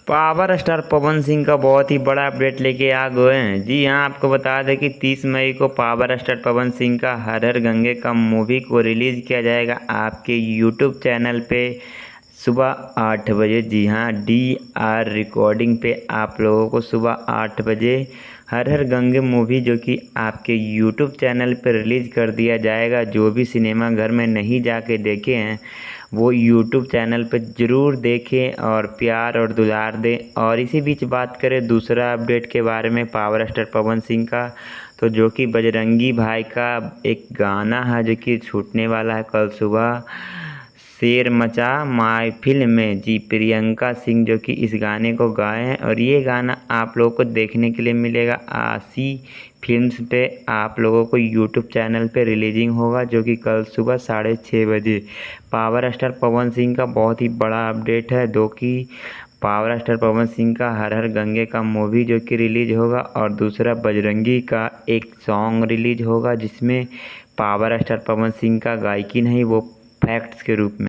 Power star Pawan Singh का बहुत ही बड़ा अपडेट लेके आ गए हैं। जी हाँ, आपको बता दें कि 30 मई को पावर स्टार पवन सिंह का हर हर गंगे का मूवी को रिलीज़ किया जाएगा आपके यूट्यूब चैनल पे सुबह 8 बजे। जी हाँ, DR रिकॉर्डिंग पे आप लोगों को सुबह 8 बजे हर हर गंगे मूवी जो कि आपके यूट्यूब चैनल पर रिलीज़ कर दिया जाएगा। जो भी सिनेमा घर में नहीं जाके देखे हैं वो यूट्यूब चैनल पर ज़रूर देखें और प्यार और दुलार दें। और इसी बीच बात करें दूसरा अपडेट के बारे में पावर स्टार पवन सिंह का, तो जो कि बजरंगी भाई का एक गाना है जो कि छूटने वाला है कल सुबह, शेर मचा महफिल में। जी, प्रियंका सिंह जो कि इस गाने को गाए हैं और ये गाना आप लोगों को देखने के लिए मिलेगा आशी फिल्म्स पे। आप लोगों को यूट्यूब चैनल पे रिलीजिंग होगा जो कि कल सुबह 6:30 बजे। पावर स्टार पवन सिंह का बहुत ही बड़ा अपडेट है जो कि पावर स्टार पवन सिंह का हर हर गंगे का मूवी जो कि रिलीज होगा और दूसरा बजरंगी का एक सॉन्ग रिलीज होगा जिसमें पावर स्टार पवन सिंह का गायकी नहीं वो फैक्ट्स के रूप में